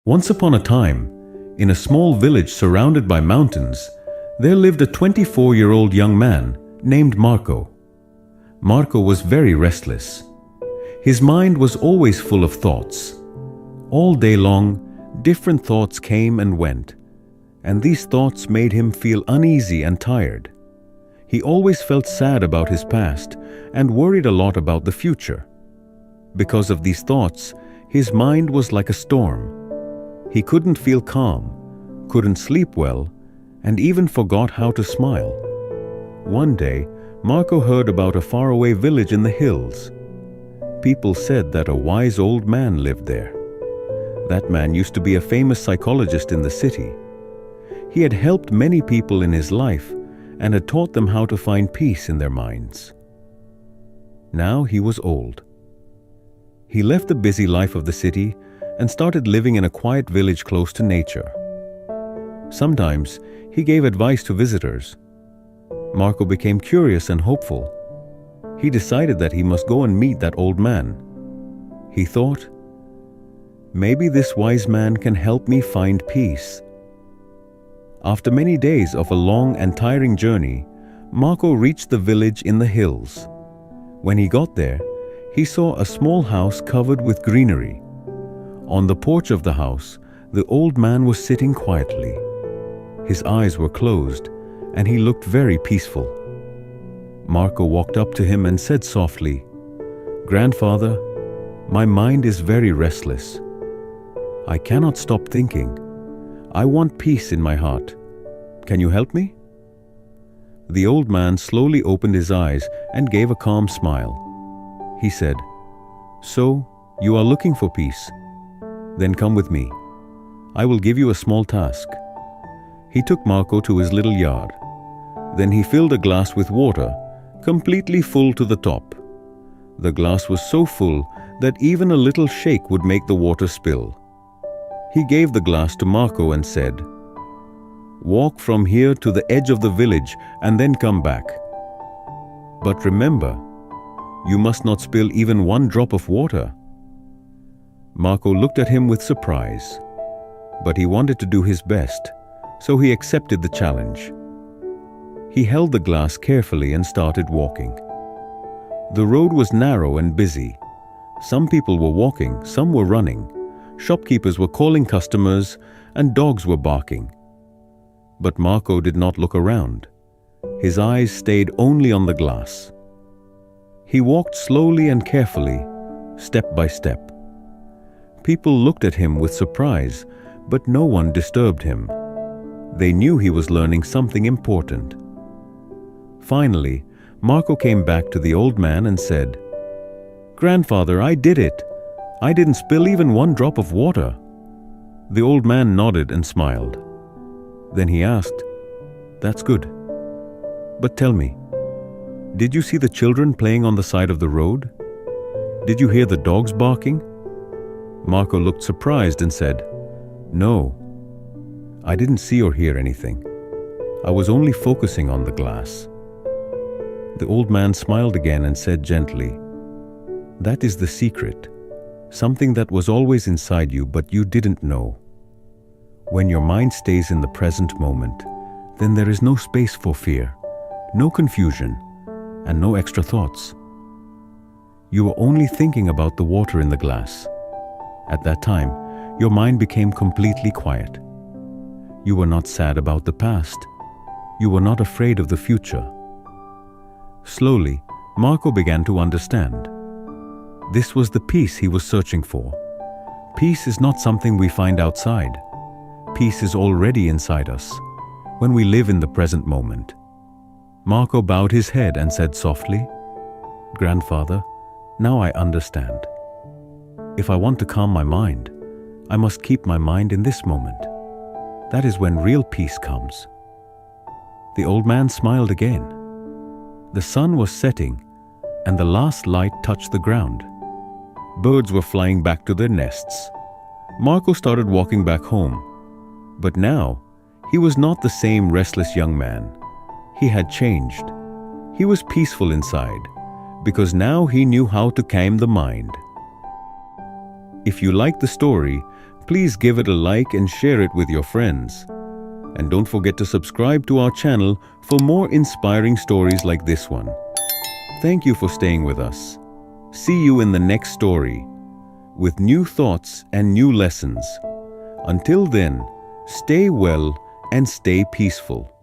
Once upon a time, in a small village surrounded by mountains, there lived a 24-year-old young man named Marco. Marco was very restless. His mind was always full of thoughts. All day long, different thoughts came and went, and these thoughts made him feel uneasy and tired. He always felt sad about his past and worried a lot about the future. Because of these thoughts, his mind was like a storm. He couldn't feel calm, couldn't sleep well, and even forgot how to smile. One day, Marco heard about a faraway village in the hills. People said that a wise old man lived there. That man used to be a famous psychologist in the city. He had helped many people in his life and had taught them how to find peace in their minds. Now he was old. He left the busy life of the city and started living in a quiet village close to nature. Sometimes he gave advice to visitors. Marco became curious and hopeful. He decided that he must go and meet that old man. He thought, maybe this wise man can help me find peace. After many days of a long and tiring journey, Marco reached the village in the hills. When he got there, he saw a small house covered with greenery. On the porch of the house, the old man was sitting quietly. His eyes were closed, and he looked very peaceful. Marco walked up to him and said softly, "Grandfather, my mind is very restless. I cannot stop thinking. I want peace in my heart. Can you help me?" The old man slowly opened his eyes and gave a calm smile. He said, "So, you are looking for peace? Then come with me. I will give you a small task." He took Marco to his little yard. Then he filled a glass with water, completely full to the top. The glass was so full that even a little shake would make the water spill. He gave the glass to Marco and said, "Walk from here to the edge of the village and then come back. But remember, you must not spill even one drop of water." Marco looked at him with surprise, but he wanted to do his best, so he accepted the challenge. He held the glass carefully and started walking. The road was narrow and busy. Some people were walking, some were running. Shopkeepers were calling customers, and dogs were barking. But Marco did not look around. His eyes stayed only on the glass. He walked slowly and carefully, step by step. People looked at him with surprise, but no one disturbed him. They knew he was learning something important. Finally, Marco came back to the old man and said, "Grandfather, I did it. I didn't spill even one drop of water." The old man nodded and smiled. Then he asked, "That's good. But tell me, did you see the children playing on the side of the road? Did you hear the dogs barking?" Marco looked surprised and said, "No, I didn't see or hear anything. I was only focusing on the glass." The old man smiled again and said gently, "That is the secret, something that was always inside you but you didn't know. When your mind stays in the present moment, then there is no space for fear, no confusion, and no extra thoughts. You are only thinking about the water in the glass. At that time, your mind became completely quiet. You were not sad about the past. You were not afraid of the future." Slowly, Marco began to understand. This was the peace he was searching for. Peace is not something we find outside. Peace is already inside us, when we live in the present moment. Marco bowed his head and said softly, "Grandfather, now I understand. If I want to calm my mind, I must keep my mind in this moment. That is when real peace comes." The old man smiled again. The sun was setting, and the last light touched the ground. Birds were flying back to their nests. Marco started walking back home. But now, he was not the same restless young man. He had changed. He was peaceful inside, because now he knew how to calm the mind. If you like the story, Please give it a like and share it with your friends. And don't forget to subscribe to our channel for more inspiring stories like this one. Thank you for staying with us. See you in the next story with new thoughts and new lessons. Until then, stay well and stay peaceful.